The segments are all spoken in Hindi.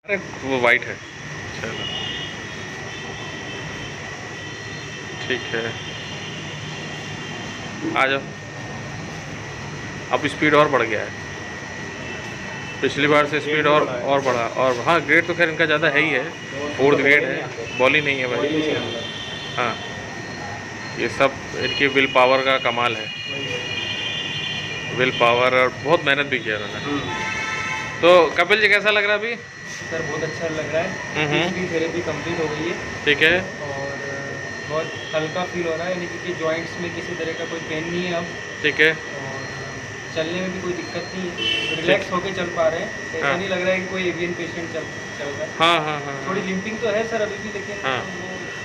अरे वो वाइट है। चलो ठीक है, आ जाओ। अब स्पीड और बढ़ गया है, पिछली बार से स्पीड और बढ़ा। और हाँ, ग्रेड तो खैर इनका ज़्यादा है ही है, 4th ग्रेड है, बॉल ही नहीं है भाई। हाँ, ये सब इनकी विल पावर का कमाल है, विल पावर, और बहुत मेहनत भी किया उन्होंने। तो कपिल जी कैसा लग रहा है अभी? सर बहुत अच्छा लग रहा है। पिछली थेरेपी कंप्लीट हो गई है ठीक है। और बहुत हल्का फील हो रहा है, यानी कि जॉइंट्स में किसी तरह का कोई पेन नहीं है अब। ठीक है। और चलने में भी कोई दिक्कत नहीं है, रिलैक्स होके चल पा रहे हैं। ऐसा नहीं लग रहा है कि कोई एवियन पेशेंट चल रहा है। हाँ हाँ हाँ, थोड़ी लिम्पिंग तो है सर अभी भी, लेकिन हाँ,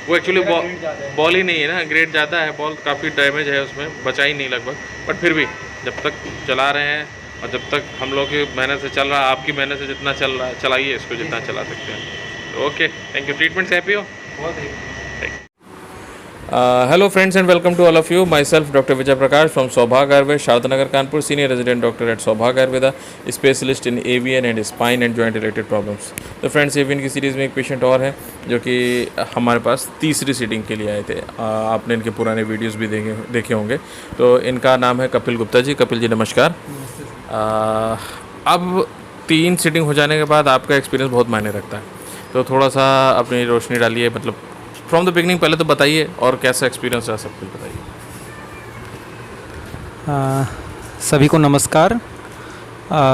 वो एक्चुअली ग्रेड ज़्यादा है। बॉल ही नहीं है ना, ग्रेड ज़्यादा है, बॉल काफ़ी डैमेज है उसमें, बचा ही नहीं लगभग। बट फिर भी जब तक चला रहे हैं और जब तक हम लोग की मेहनत से चल रहा है, आपकी मेहनत से जितना चल रहा है चलाइए इसको, जितना चला सकते हैं। तो ओके, थैंक यू। ट्रीटमेंट से हैप्पी हो? बहुत है। Hello friends and welcome to all of you. Myself Dr. Vijay Prakash from Saubhag Ayurveda, Shardanagar, Kanpur, Senior Resident Doctor at Saubhag Ayurveda, Specialist in avian and spine and joint related problems. तो फ्रेंड्स, एवियन की सीरीज़ में एक पेशेंट और है जो कि हमारे पास तीसरी सीटिंग के लिए आए थे। आपने इनके पुराने वीडियोस भी देखे होंगे। तो इनका नाम है कपिल गुप्ता जी। कपिल जी नमस्कार। अब 3 सीटिंग हो जाने के बाद आपका एक्सपीरियंस बहुत मायने रखता है, तो थोड़ा सा अपनी रोशनी डालिए, मतलब फ्रॉम द बिगनिंग पहले तो बताइए और कैसा एक्सपीरियंस रहा, सब कुछ बताइए। सभी को नमस्कार।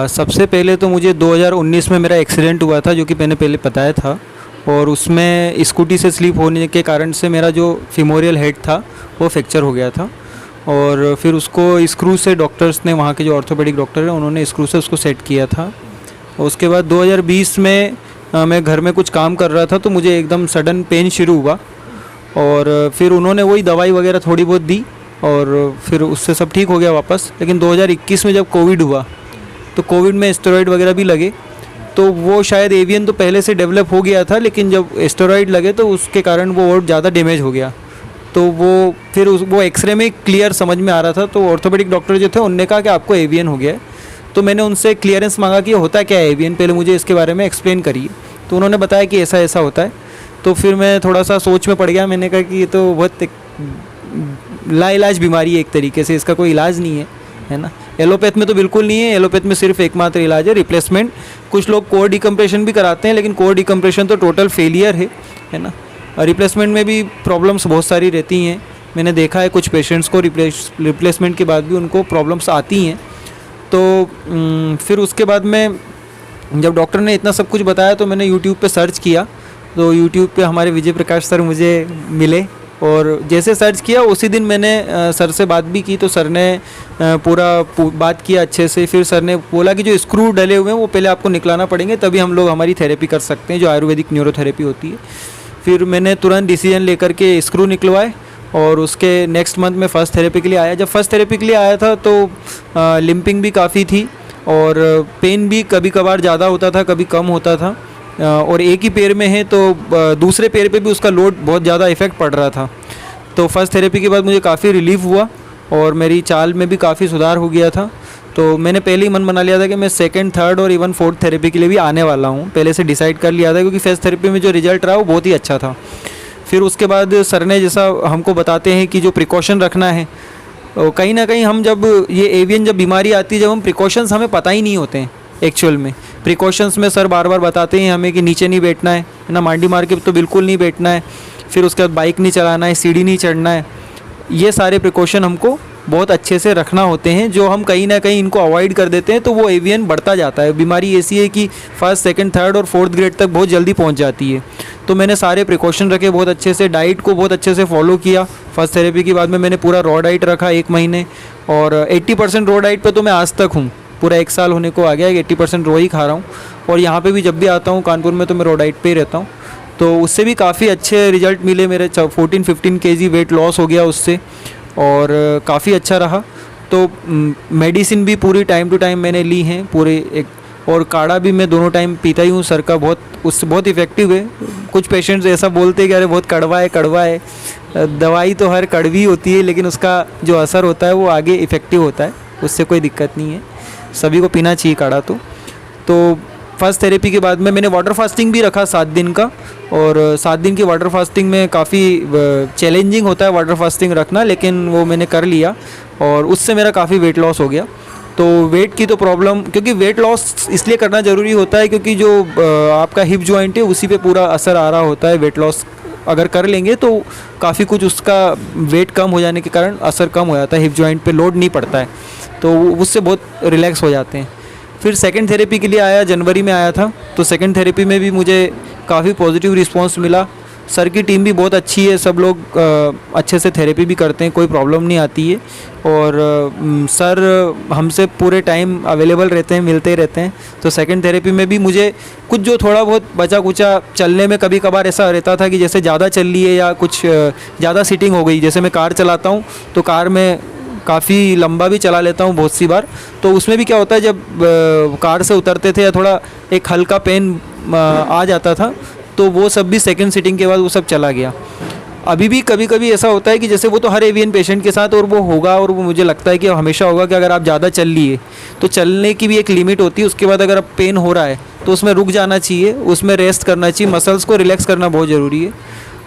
सबसे पहले तो मुझे 2019 में मेरा एक्सीडेंट हुआ था, जो कि मैंने पहले बताया था, और उसमें स्कूटी से स्लिप होने के कारण से मेरा जो फीमोरियल हेड था वो फ्रैक्चर हो गया था। और फिर उसको स्क्रू से डॉक्टर्स ने, वहाँ के जो ऑर्थोपेडिक डॉक्टर हैं उन्होंने स्क्रू से उसको सेट किया था। उसके बाद 2020 में मैं घर में कुछ काम कर रहा था तो मुझे एकदम सडन पेन शुरू हुआ, और फिर उन्होंने वही दवाई वगैरह थोड़ी बहुत दी और फिर उससे सब ठीक हो गया वापस। लेकिन 2021 में जब कोविड हुआ तो कोविड में स्टेरॉइड वगैरह भी लगे, तो वो शायद एवियन तो पहले से डेवलप हो गया था, लेकिन जब स्टेरॉइड लगे तो उसके कारण वो और ज़्यादा डैमेज हो गया। तो वो फिर वो एक्सरे में क्लियर समझ में आ रहा था, तो ऑर्थोपेडिक डॉक्टर जो थे उनने कहा कि आपको एवियन हो गया है। तो मैंने उनसे क्लियरेंस मांगा कि होता क्या है एवियन, पहले मुझे इसके बारे में एक्सप्लेन करिए। तो उन्होंने बताया कि ऐसा ऐसा होता है। तो फिर मैं थोड़ा सा सोच में पड़ गया, मैंने कहा कि ये तो बहुत लाइलाज बीमारी है एक तरीके से, इसका कोई इलाज नहीं है ना। एलोपैथ में तो बिल्कुल नहीं है, एलोपैथ में सिर्फ एकमात्र इलाज है रिप्लेसमेंट। कुछ लोग कोर डिकम्प्रेशन भी कराते हैं, लेकिन कोर डिकम्प्रेशन तो टोटल फेलियर है ना। रिप्लेसमेंट में भी प्रॉब्लम्स बहुत सारी रहती हैं, मैंने देखा है कुछ पेशेंट्स को रिप्लेसमेंट के बाद भी उनको प्रॉब्लम्स आती हैं। तो फिर उसके बाद में जब डॉक्टर ने इतना सब कुछ बताया तो मैंने यूट्यूब पे सर्च किया, तो यूट्यूब पे हमारे विजय प्रकाश सर मुझे मिले, और जैसे सर्च किया उसी दिन मैंने सर से बात भी की। तो सर ने पूरा बात किया अच्छे से। फिर सर ने बोला कि जो स्क्रू डले हुए हैं वो पहले आपको निकलाना पड़ेंगे, तभी हम लोग हमारी थेरेपी कर सकते हैं, जो आयुर्वेदिक न्यूरोथेरेपी होती है। फिर मैंने तुरंत डिसीजन लेकर के स्क्रू निकलवाए और उसके नेक्स्ट मंथ में फ़र्स्ट थेरेपी के लिए आया। जब फर्स्ट थेरेपी के लिए आया था तो लिम्पिंग भी काफ़ी थी और पेन भी कभी कभार ज़्यादा होता था, कभी कम होता था। और एक ही पैर में है तो दूसरे पैर पे भी उसका लोड बहुत ज़्यादा इफ़ेक्ट पड़ रहा था। तो फर्स्ट थेरेपी के बाद मुझे काफ़ी रिलीफ हुआ और मेरी चाल में भी काफ़ी सुधार हो गया था। तो मैंने पहले ही मन बना लिया था कि मैं सेकंड, थर्ड और इवन फोर्थ थेरेपी के लिए भी आने वाला हूँ, पहले से डिसाइड कर लिया था, क्योंकि फर्स्ट थेरेपी में जो रिजल्ट रहा वो बहुत ही अच्छा था। फिर उसके बाद सर ने जैसा हमको बताते हैं कि जो प्रिकॉशन रखना है, कहीं ना कहीं हम जब ये एवियन जब बीमारी आती है, जब हम प्रिकॉशंस हमें पता ही नहीं होते हैं एक्चुअल में। प्रिकॉशंस में सर बार बार बताते हैं हमें कि नीचे नहीं बैठना है ना, मांडी मार के तो बिल्कुल नहीं बैठना है, फिर उसके बाद बाइक नहीं चलाना है, सीढ़ी नहीं चढ़ना है। ये सारे प्रिकॉशन हमको बहुत अच्छे से रखना होते हैं, जो हम कहीं ना कहीं इनको अवॉइड कर देते हैं तो वो एवियन बढ़ता जाता है। बीमारी ऐसी है कि फर्स्ट, सेकंड, थर्ड और फोर्थ ग्रेड तक बहुत जल्दी पहुंच जाती है। तो मैंने सारे प्रिकॉशन रखे बहुत अच्छे से, डाइट को बहुत अच्छे से फॉलो किया। फर्स्ट थेरेपी के बाद में मैंने पूरा रॉ डाइट रखा 1 महीने, और 80% रॉ डाइट पर तो मैं आज तक हूँ। पूरा 1 साल होने को आ गया, 80% रॉ ही खा रहा हूँ। और यहाँ पे भी जब भी आता हूँ कानपुर में तो मैं रॉ डाइट पे ही रहता हूँ। तो उससे भी काफ़ी अच्छे रिजल्ट मिले, मेरे 14-15 kg वेट लॉस हो गया उससे, और काफ़ी अच्छा रहा। तो मेडिसिन भी पूरी टाइम टू टाइम मैंने ली हैं पूरे एक, और काढ़ा भी मैं दोनों टाइम पीता ही हूँ सर का, उससे बहुत इफ़ेक्टिव है। कुछ पेशेंट्स ऐसा बोलते हैं कि अरे बहुत कड़वा है। दवाई तो हर कड़वी होती है, लेकिन उसका जो असर होता है वो आगे इफ़ेक्टिव होता है, उससे कोई दिक्कत नहीं है, सभी को पीना चाहिए काढ़ा। तो फर्स्ट थेरेपी के बाद में मैंने वाटर फास्टिंग भी रखा 7 दिन का, और 7 दिन की वाटर फास्टिंग में काफ़ी चैलेंजिंग होता है वाटर फास्टिंग रखना, लेकिन वो मैंने कर लिया और उससे मेरा काफ़ी वेट लॉस हो गया। तो वेट की तो प्रॉब्लम, क्योंकि वेट लॉस इसलिए करना ज़रूरी होता है क्योंकि जो आपका हिप जॉइंट है उसी पे पूरा असर आ रहा होता है। वेट लॉस अगर कर लेंगे तो काफ़ी कुछ उसका वेट कम हो जाने के कारण असर कम हो जाता है, हिप जॉइंट पे लोड नहीं पड़ता है, तो उससे बहुत रिलैक्स हो जाते हैं। फिर सेकंड थेरेपी के लिए आया, जनवरी में आया था, तो सेकंड थेरेपी में भी मुझे काफ़ी पॉजिटिव रिस्पांस मिला। सर की टीम भी बहुत अच्छी है, सब लोग अच्छे से थेरेपी भी करते हैं, कोई प्रॉब्लम नहीं आती है, और सर हमसे पूरे टाइम अवेलेबल रहते हैं, मिलते रहते हैं। तो सेकंड थेरेपी में भी मुझे कुछ जो थोड़ा बहुत बचा कुचा चलने में कभी कभार ऐसा रहता था कि जैसे ज़्यादा चल लिए या कुछ ज़्यादा सीटिंग हो गई, जैसे मैं कार चलाता हूँ तो कार में काफ़ी लंबा भी चला लेता हूँ बहुत सी बार, तो उसमें भी क्या होता है जब कार से उतरते थे या थोड़ा एक हल्का पेन आ जाता था, तो वो सब भी सेकंड सीटिंग के बाद वो सब चला गया। अभी भी कभी कभी ऐसा होता है कि जैसे वो तो हर एवियन पेशेंट के साथ और वो होगा, और वो मुझे लगता है कि हमेशा होगा कि अगर आप ज़्यादा चल लिए तो चलने की भी एक लिमिट होती है, उसके बाद अगर अब पेन हो रहा है तो उसमें रुक जाना चाहिए, उसमें रेस्ट करना चाहिए, मसल्स को रिलैक्स करना बहुत ज़रूरी है।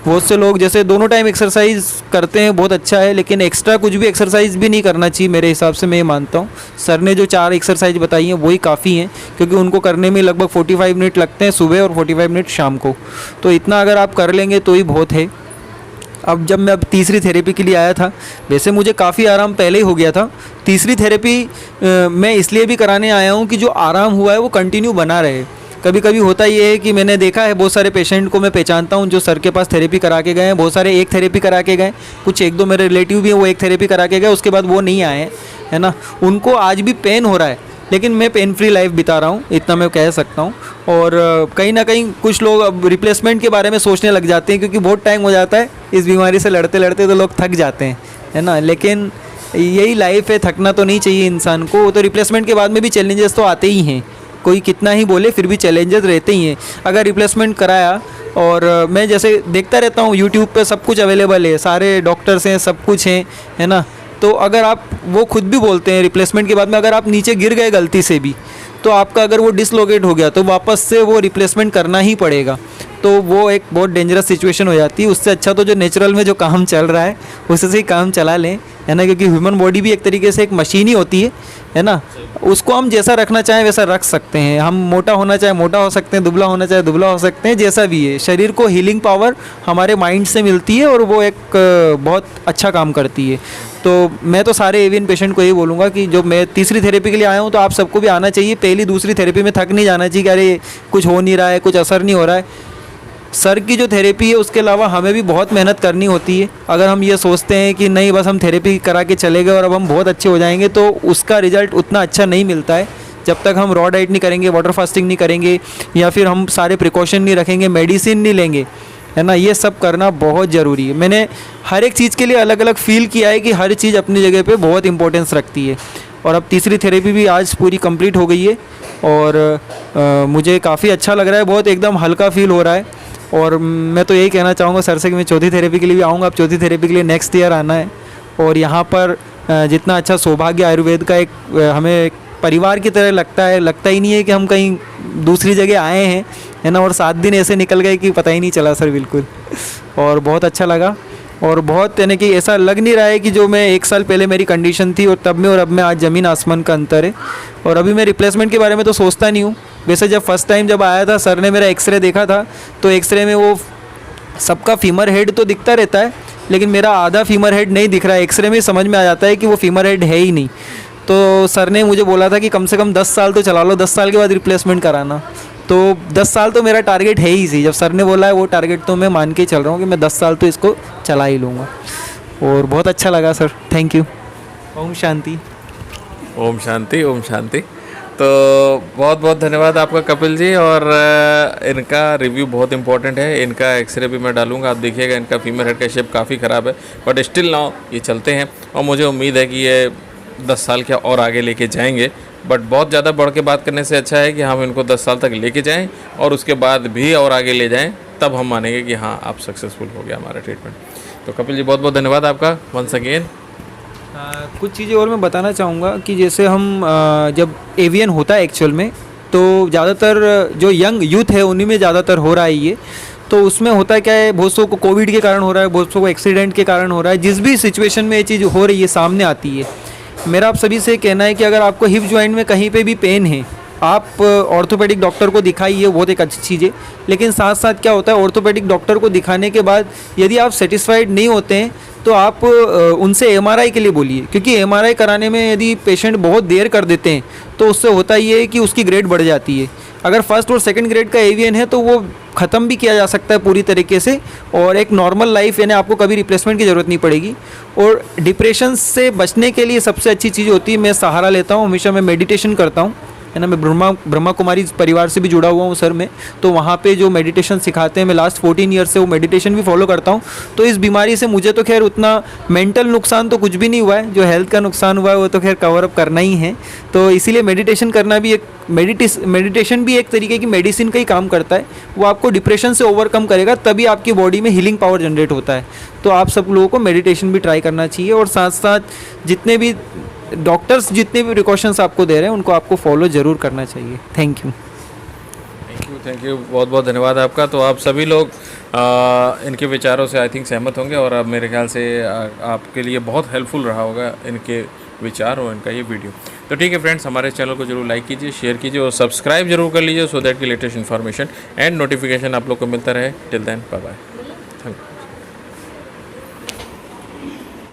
बहुत से लोग जैसे दोनों टाइम एक्सरसाइज करते हैं, बहुत अच्छा है, लेकिन एक्स्ट्रा कुछ भी एक्सरसाइज भी नहीं करना चाहिए मेरे हिसाब से, मैं ये मानता हूँ। सर ने जो 4 एक्सरसाइज बताई हैं वही काफ़ी हैं, क्योंकि उनको करने में लगभग 45 मिनट लगते हैं सुबह और 45 मिनट शाम को, तो इतना अगर आप कर लेंगे तो ही बहुत है। जब मैं तीसरी थेरेपी के लिए आया था, वैसे मुझे काफ़ी आराम पहले ही हो गया था। तीसरी थेरेपी मैं इसलिए भी कराने आया हूँ कि जो आराम हुआ है वो कंटिन्यू बना रहे। कभी कभी होता ये है कि मैंने देखा है बहुत सारे पेशेंट को मैं पहचानता हूँ जो सर के पास थेरेपी करा के गए हैं, बहुत सारे एक थेरेपी करा के गए, कुछ 1-2 मेरे रिलेटिव भी हैं वो एक थेरेपी करा के गए, उसके बाद वो नहीं आए हैं, है ना। उनको आज भी पेन हो रहा है, लेकिन मैं पेन फ्री लाइफ बिता रहा हूँ, इतना मैं कह सकता हूँ। और कहीं ना कहीं कुछ लोग अब रिप्लेसमेंट के बारे में सोचने लग जाते हैं, क्योंकि बहुत टाइम हो जाता है इस बीमारी से लड़ते लड़ते, तो लोग थक जाते हैं, है ना। लेकिन यही लाइफ है, थकना तो नहीं चाहिए इंसान को। तो रिप्लेसमेंट के बाद में भी चैलेंजेस तो आते ही हैं, कोई कितना ही बोले फिर भी चैलेंजेस रहते ही हैं। अगर रिप्लेसमेंट कराया, और मैं जैसे देखता रहता हूँ यूट्यूब पे सब कुछ अवेलेबल है, सारे डॉक्टर्स हैं, सब कुछ हैं, है ना। तो अगर आप, वो खुद भी बोलते हैं रिप्लेसमेंट के बाद में अगर आप नीचे गिर गए गलती से भी, तो आपका अगर वो डिसलोकेट हो गया तो वापस से वो रिप्लेसमेंट करना ही पड़ेगा, तो वो एक बहुत डेंजरस सिचुएशन हो जाती है। उससे अच्छा तो जो नेचुरल में जो काम चल रहा है उससे ही काम चला लें, है ना, क्योंकि ह्यूमन बॉडी भी एक तरीके से एक मशीन ही होती है ना। उसको हम जैसा रखना चाहें वैसा रख सकते हैं, हम मोटा होना चाहे मोटा हो सकते हैं, दुबला होना चाहे दुबला हो सकते हैं, जैसा भी है। शरीर को हीलिंग पावर हमारे माइंड से मिलती है और वो एक बहुत अच्छा काम करती है। तो मैं तो सारे एवियन पेशेंट को यही बोलूँगा कि जो मैं तीसरी थेरेपी के लिए आया हूँ, तो आप सबको भी आना चाहिए। पहली दूसरी थेरेपी में थक नहीं जाना चाहिए कि अरे कुछ हो नहीं रहा है, कुछ असर नहीं हो रहा है। सर की जो थेरेपी है उसके अलावा हमें भी बहुत मेहनत करनी होती है। अगर हम ये सोचते हैं कि नहीं बस हम थेरेपी करा के चले गए और अब हम बहुत अच्छे हो जाएंगे, तो उसका रिजल्ट उतना अच्छा नहीं मिलता है। जब तक हम रॉ डाइट नहीं करेंगे, वाटर फास्टिंग नहीं करेंगे, या फिर हम सारे प्रिकॉशन नहीं रखेंगे, मेडिसिन नहीं लेंगे, है ना, ये सब करना बहुत ज़रूरी है। मैंने हर एक चीज़ के लिए अलग अलग फील किया है कि हर चीज़ अपनी जगह पे बहुत इंपॉर्टेंस रखती है। और अब तीसरी थेरेपी भी आज पूरी कंप्लीट हो गई है, और मुझे काफ़ी अच्छा लग रहा है, बहुत एकदम हल्का फील हो रहा है। और मैं तो यही कहना चाहूँगा सर से कि मैं चौथी थेरेपी के लिए भी आऊँगा। अब चौथी थेरेपी के लिए नेक्स्ट ईयर आना है, और यहाँ पर जितना अच्छा सौभाग्य आयुर्वेद का एक हमें एक परिवार की तरह लगता है, लगता ही नहीं है कि हम कहीं दूसरी जगह आए हैं, है ना। और 7 दिन ऐसे निकल गए कि पता ही नहीं चला सर, बिल्कुल। और बहुत अच्छा लगा, और बहुत यानी कि ऐसा लग नहीं रहा है कि जो मैं 1 साल पहले मेरी कंडीशन थी और तब में और अब में आज ज़मीन आसमान का अंतर है। और अभी मैं रिप्लेसमेंट के बारे में तो सोचता नहीं हूँ। वैसे जब फर्स्ट टाइम जब आया था, सर ने मेरा एक्सरे देखा था, तो एक्सरे में वो सबका फीमर हेड तो दिखता रहता है, लेकिन मेरा आधा फीमर हेड नहीं दिख रहा है। एक्सरे में समझ में आ जाता है कि वो फीमर हेड है ही नहीं। तो सर ने मुझे बोला था कि कम से कम 10 साल तो चला लो, 10 साल के बाद रिप्लेसमेंट कराना। तो 10 साल तो मेरा टारगेट है ही सी। जब सर ने बोला है वो टारगेट, तो मैं मान के चल रहा हूँ कि मैं 10 साल तो इसको चला ही लूँगा। और बहुत अच्छा लगा sir, thank you. Om Shanti. Om Shanti, Om Shanti. तो बहुत बहुत धन्यवाद आपका कपिल जी। और इनका रिव्यू बहुत इंपॉर्टेंट है। इनका एक्सरे भी मैं डालूंगा, आप देखिएगा। इनका फीमर हेड का शेप काफ़ी ख़राब है, बट स्टिल नाउ ये चलते हैं, और मुझे उम्मीद है कि ये 10 साल के और आगे लेके जाएंगे। बट बहुत ज़्यादा बढ़ के बात करने से अच्छा है कि हम इनको 10 साल तक लेके जाएं, और उसके बाद भी और आगे ले जाएं, तब हम मानेंगे कि हाँ आप सक्सेसफुल हो गया हमारा ट्रीटमेंट। तो कपिल जी बहुत बहुत धन्यवाद आपका वंस अगेन। कुछ चीज़ें और मैं बताना चाहूँगा कि जैसे हम जब एवियन होता है एक्चुअल में, तो ज़्यादातर जो यंग यूथ है उन्हीं में ज़्यादातर हो रहा है ये। तो उसमें होता क्या है, बहुत सौ को कोविड के कारण हो रहा है, बहुत सौ को एक्सीडेंट के कारण हो रहा है। जिस भी सिचुएशन में ये चीज़ हो रही है, सामने आती है। मेरा आप सभी से कहना है कि अगर आपको हिप जॉइंट में कहीं पे भी पेन है, आप ऑर्थोपेडिक डॉक्टर को दिखाइए, बहुत एक अच्छी चीज़ है। लेकिन साथ साथ क्या होता है, ऑर्थोपेडिक डॉक्टर को दिखाने के बाद यदि आप सेटिस्फाइड नहीं होते हैं तो आप उनसे एमआरआई के लिए बोलिए, क्योंकि एमआरआई कराने में यदि पेशेंट बहुत देर कर देते हैं तो उससे होता ये है कि उसकी ग्रेड बढ़ जाती है। अगर फर्स्ट और सेकंड ग्रेड का एवीएन है तो वो ख़त्म भी किया जा सकता है पूरी तरीके से, और एक नॉर्मल लाइफ, यानी आपको कभी रिप्लेसमेंट की ज़रूरत नहीं पड़ेगी। और डिप्रेशन से बचने के लिए सबसे अच्छी चीज़ होती है, मैं सहारा लेता हूँ हमेशा, मैं मेडिटेशन करता हूँ, है ना। मैं ब्रह्मा कुमारी परिवार से भी जुड़ा हुआ हूँ सर मैं, तो वहाँ पे जो मेडिटेशन सिखाते हैं, मैं लास्ट 14 ईयर से वो मेडिटेशन भी फॉलो करता हूँ। तो इस बीमारी से मुझे तो खैर उतना मेंटल नुकसान तो कुछ भी नहीं हुआ है, जो हेल्थ का नुकसान हुआ है वो तो खैर कवर अप करना ही है। तो इसीलिए मेडिटेशन करना भी एक मेडिटेशन भी एक तरीके की मेडिसिन का ही काम करता है। वो आपको डिप्रेशन से ओवरकम करेगा, तभी आपकी बॉडी में हीलिंग पावर जनरेट होता है। तो आप सब लोगों को मेडिटेशन भी ट्राई करना चाहिए, और साथ साथ जितने भी डॉक्टर्स जितने भी प्रिकॉशंस आपको दे रहे हैं उनको आपको फॉलो ज़रूर करना चाहिए। Thank you. थैंक यू, बहुत बहुत धन्यवाद आपका। तो आप सभी लोग इनके विचारों से आई थिंक सहमत होंगे, और अब मेरे ख्याल से आपके लिए बहुत हेल्पफुल रहा होगा इनके विचार और इनका ये वीडियो। तो ठीक है फ्रेंड्स, हमारे चैनल को जरूर लाइक कीजिए, शेयर कीजिए और सब्सक्राइब जरूर कर लीजिए, सो दैट की लेटेस्ट इन्फॉर्मेशन एंड नोटिफिकेशन आप लोग को मिलता रहे। Till then bye bye, thank you.